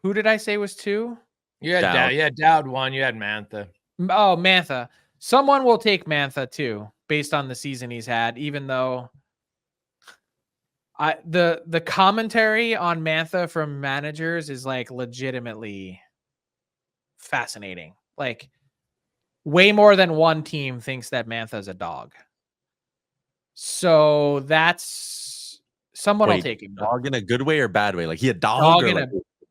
Who did I say was 2? You had Dowd 1. You had Mantha. Oh, Mantha. Someone will take Mantha too, based on the season he's had, even though the commentary on Mantha from managers is like legitimately fascinating. Like, way more than one team thinks that Mantha's a dog. So that's someone will take him. Dog in a good way or bad way? Like he a dog?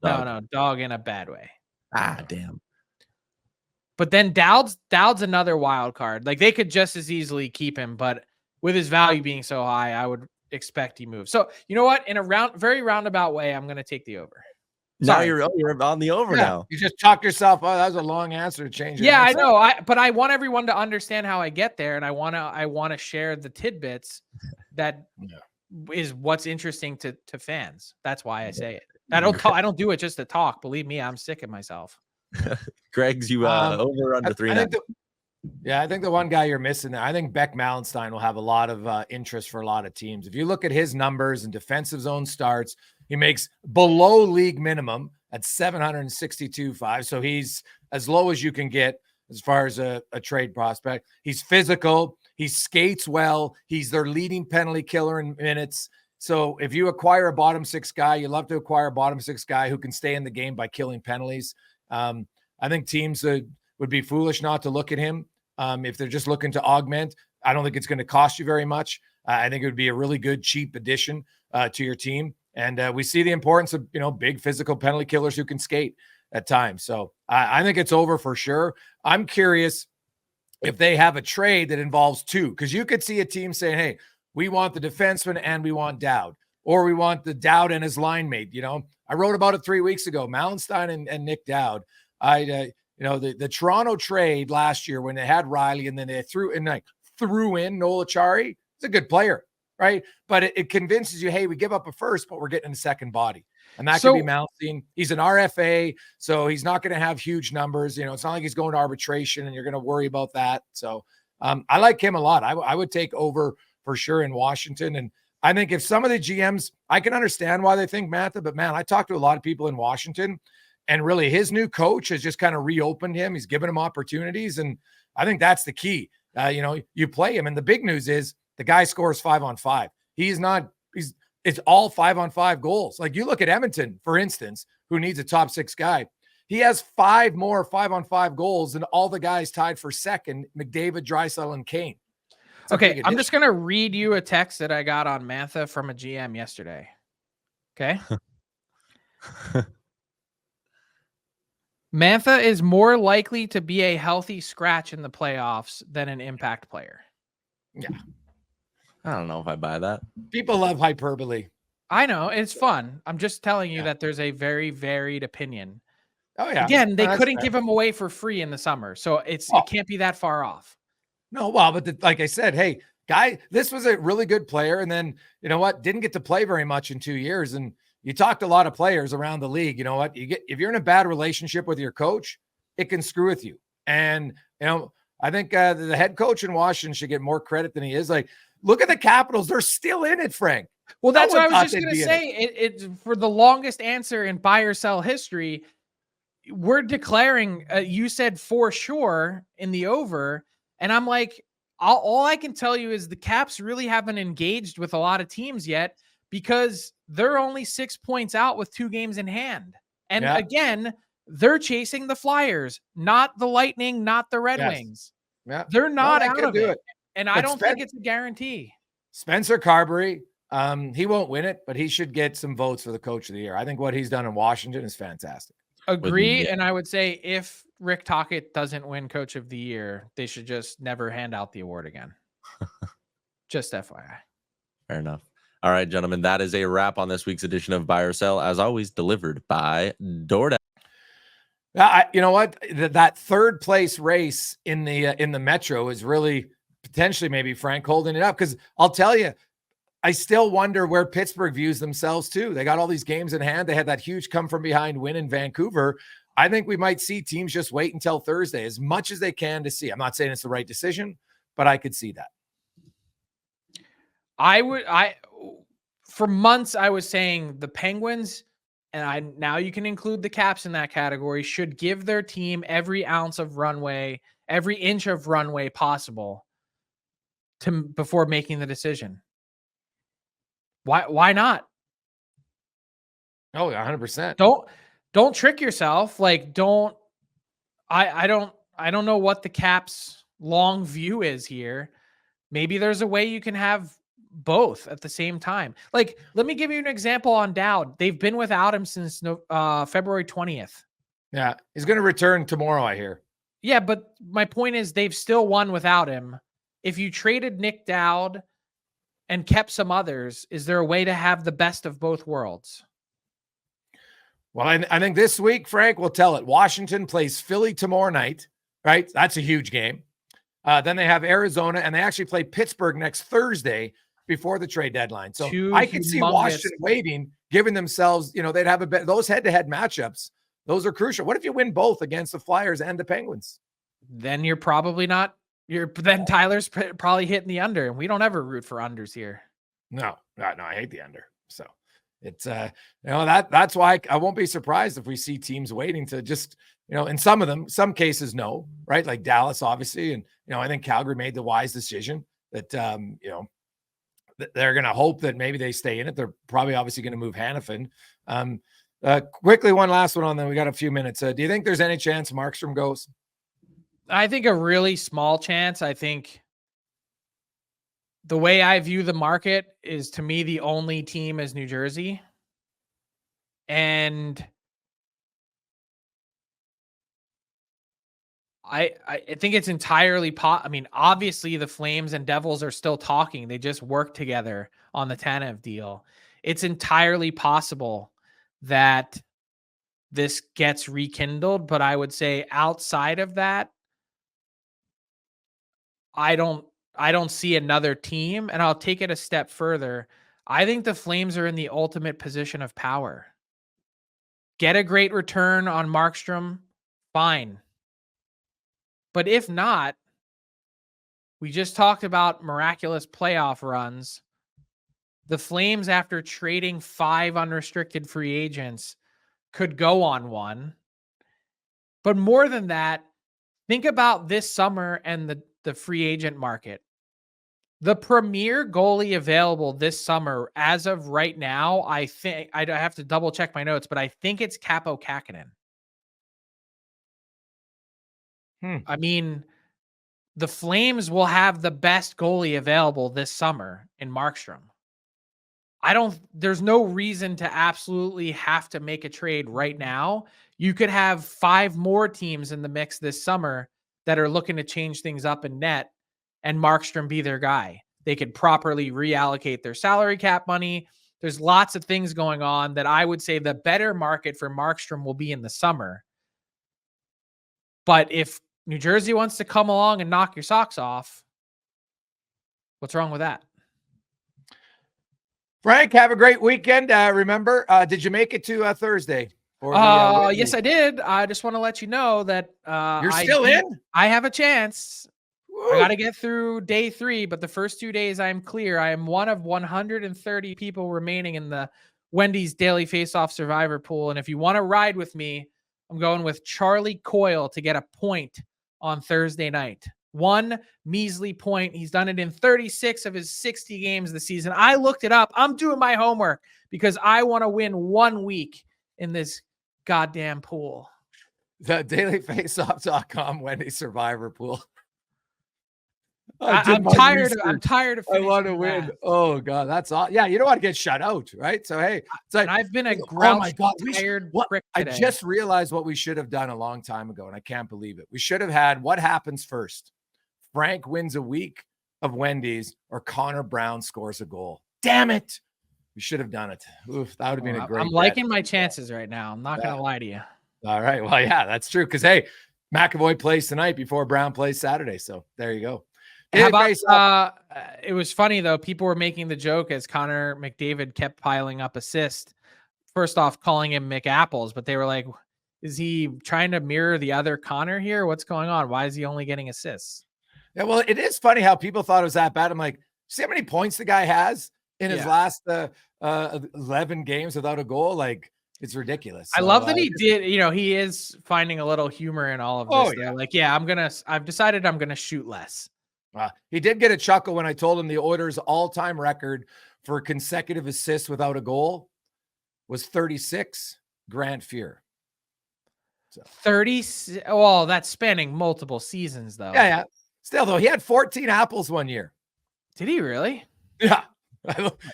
No, dog in a bad way. Ah, damn. But then Dowd's another wild card. Like they could just as easily keep him, but with his value being so high, I would expect he moves. So you know what? In a very roundabout way, I'm going to take the over. Now Sorry. you're on the over now. You just talked yourself. Oh, that was a long answer to change. Yeah, answer. I know. But I want everyone to understand how I get there, and I want to share the tidbits that is what's interesting to fans. That's why I say it. I don't do it just to talk. Believe me, I'm sick of myself. Greg's over under 3.5. I think the one guy you're missing there, I think Beck Malenstein will have a lot of interest for a lot of teams. If you look at his numbers and defensive zone starts, he makes below league minimum at 762.5. So he's as low as you can get as far as a trade prospect. He's physical. He skates well. He's their leading penalty killer in minutes. So if you acquire a bottom six guy, you love to acquire a bottom six guy who can stay in the game by killing penalties. I think teams would be foolish not to look at him. If they're just looking to augment, I don't think it's going to cost you very much. I think it would be a really good, cheap addition to your team. And we see the importance of, big physical penalty killers who can skate at times. So I think it's over for sure. I'm curious if they have a trade that involves two, because you could see a team saying, hey, we want the defenseman and we want Dowd, or we want the Dowd and his line mate. I wrote about it 3 weeks ago, Malenstein and Nick Dowd. The Toronto trade last year when they had Riley and then they threw in Noel Acciari. He's a good player, right? But it convinces you, hey, we give up a first, but we're getting a second body. And that could be Malenstein. He's an RFA, so he's not going to have huge numbers. It's not like he's going to arbitration and you're going to worry about that. So I like him a lot. I would take over for sure in Washington. And I think if some of the GMs, I can understand why they think Matha, but man, I talked to a lot of people in Washington, and really his new coach has just kind of reopened him. He's given him opportunities. And I think that's the key. You play him. And the big news is the guy scores 5-on-5. It's all 5-on-5 goals. Like you look at Edmonton, for instance, who needs a top six guy. He has 5 more 5-on-5 goals than all the guys tied for second, McDavid, Draisaitl, and Kane. Okay, I'm just going to read you a text that I got on Mantha from a GM yesterday. Okay? Mantha is more likely to be a healthy scratch in the playoffs than an impact player. Yeah. I don't know if I buy that. People love hyperbole. I know. It's fun. I'm just telling you that there's a very varied opinion. Oh, yeah. Again, they couldn't give him away for free in the summer, so it can't be that far off. No, well, but like I said, hey, guy, this was a really good player, and then, you know what, didn't get to play very much in 2 years, and you talked to a lot of players around the league. You know what? If you're in a bad relationship with your coach, it can screw with you. And, I think the head coach in Washington should get more credit than he is. Like, look at the Capitals. They're still in it, Frank. Well, that's what I was just going to say. It's for the longest answer in buy or sell history. We're declaring, you said for sure in the over. And I'm like, all I can tell you is the Caps really haven't engaged with a lot of teams yet because they're only 6 points out with 2 games in hand. And again, they're chasing the Flyers, not the Lightning, not the Red Wings. Yeah. They're not out of it. And I don't think it's a guarantee. Spencer Carberry, he won't win it, but he should get some votes for the coach of the year. I think what he's done in Washington is fantastic. Agree. And I would say if Rick Tocchet doesn't win coach of the year, they should just never hand out the award again. Just FYI. Fair enough. All right, gentlemen, that is a wrap on this week's edition of Buy or Sell, as always, delivered by DoorDash. You know what? That third place race in the Metro is really potentially maybe Frank holding it up, because I'll tell you, I still wonder where Pittsburgh views themselves too. They got all these games in hand. They had that huge come from behind win in Vancouver. I think we might see teams just wait until Thursday as much as they can to see. I'm not saying it's the right decision, but I could see that. For months, I was saying the Penguins, and now you can include the Caps in that category, should give their team every ounce of runway, every inch of runway possible before making the decision. Why not? Oh, 100%. Don't trick yourself. Like, I don't know what the Caps' long view is here. Maybe there's a way you can have both at the same time. Like, let me give you an example on Dowd. They've been without him since February 20th. Yeah, he's going to return tomorrow, I hear. Yeah, but my point is they've still won without him. If you traded Nick Dowd and kept some others, is there a way to have the best of both worlds? Well, I think this week, Frank, will tell it. Washington plays Philly tomorrow night, right? That's a huge game. Then they have Arizona, and they actually play Pittsburgh next Thursday before the trade deadline. So I could see Washington waiting, giving themselves, they'd have those head-to-head matchups. Those are crucial. What if you win both against the Flyers and the Penguins? Then you're probably not. Then Tyler's probably hitting the under, and we don't ever root for unders here. No, I hate the under. So it's that's why I won't be surprised if we see teams waiting to just in some cases no, right? Like Dallas, obviously, and I think Calgary made the wise decision that they're going to hope that maybe they stay in it. They're probably obviously going to move Hanifin. Quickly, one last one on them. We got a few minutes. Do you think there's any chance Markstrom goes? I think a really small chance. I think the way I view the market is, to me, the only team is New Jersey. And I think it's entirely obviously the Flames and Devils are still talking. They just worked together on the Tanev deal. It's entirely possible that this gets rekindled, but I would say outside of that, I don't see another team, and I'll take it a step further. I think the Flames are in the ultimate position of power. Get a great return on Markstrom, fine. But if not, we just talked about miraculous playoff runs. The Flames, after trading 5 unrestricted free agents, could go on one. But more than that, think about this summer and the free agent market. The premier goalie available this summer, as of right now, I think I have to double check my notes, but I think it's Capo Kakinen. I mean, the Flames will have the best goalie available this summer in Markstrom. There's no reason to absolutely have to make a trade right now. You could have 5 more teams in the mix this summer that are looking to change things up in net, and Markstrom be their guy. They could properly reallocate their salary cap money. There's lots of things going on that I would say the better market for Markstrom will be in the summer. But if New Jersey wants to come along and knock your socks off, what's wrong with that? Frank, have a great weekend. Remember, did you make it to Thursday? Yes, I did. I just want to let you know that you're still in. I have a chance. Woo. I got to get through day 3, but the first 2 days I'm clear. I am one of 130 people remaining in the Wendy's Daily Face-Off Survivor pool. And if you want to ride with me, I'm going with Charlie Coyle to get a point on Thursday night. 1 measly point. He's done it in 36 of his 60 games this season. I looked it up. I'm doing my homework because I want to win 1 week in this goddamn pool. The dailyfaceoff.com Wendy's Survivor pool. I'm tired of I want to win. Oh God, that's all. Yeah, you don't want to get shut out, right? So hey, it's like, and I've been a grouchy, tired prick today. I just realized what we should have done a long time ago, and I can't believe it. We should have had what happens first. Frank wins a week of Wendy's, or Connor Brown scores a goal. Damn it! We should have done it. Oof, that would have been a great. I'm liking my chances right now. I'm not gonna lie to you. All right. Well, yeah, that's true. Because hey, McAvoy plays tonight before Brown plays Saturday. So there you go. How about, it was funny though. People were making the joke as Connor McDavid kept piling up assists. First off, calling him McApples, but they were like, "Is he trying to mirror the other Connor here? What's going on? Why is he only getting assists?" Yeah, well, it is funny how people thought it was that bad. I'm like, see how many points the guy has in his last 11 games without a goal? Like, it's ridiculous. I love that he did. He is finding a little humor in all of this. Yeah. Like, I've decided I'm gonna shoot less. He did get a chuckle when I told him the Oilers' all-time record for consecutive assists without a goal was 36. Grant Fuhr. So 30. Well, that's spanning multiple seasons, though. Yeah. Still, though, he had 14 apples one year. Did he really? Yeah.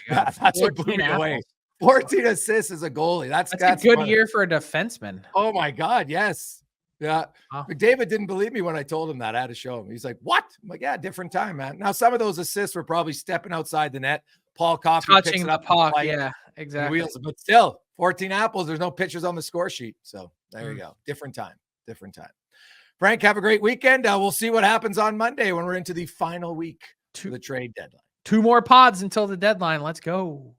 That's what blew me away. 14 assists as a goalie. That's a good year for a defenseman. Oh my God, yes. Yeah. Wow. McDavid didn't believe me when I told him that. I had to show him. He's like, what? I'm like, yeah, different time, man. Now, some of those assists were probably stepping outside the net. Paul Coffey picks Touching it the up. puck. Like, Yeah, and exactly. wheels, but still 14 apples. There's no pictures on the score sheet. So there you go. Different time. Different time. Frank, have a great weekend. We'll see what happens on Monday when we're into the final week to the trade deadline. 2 more pods until the deadline. Let's go.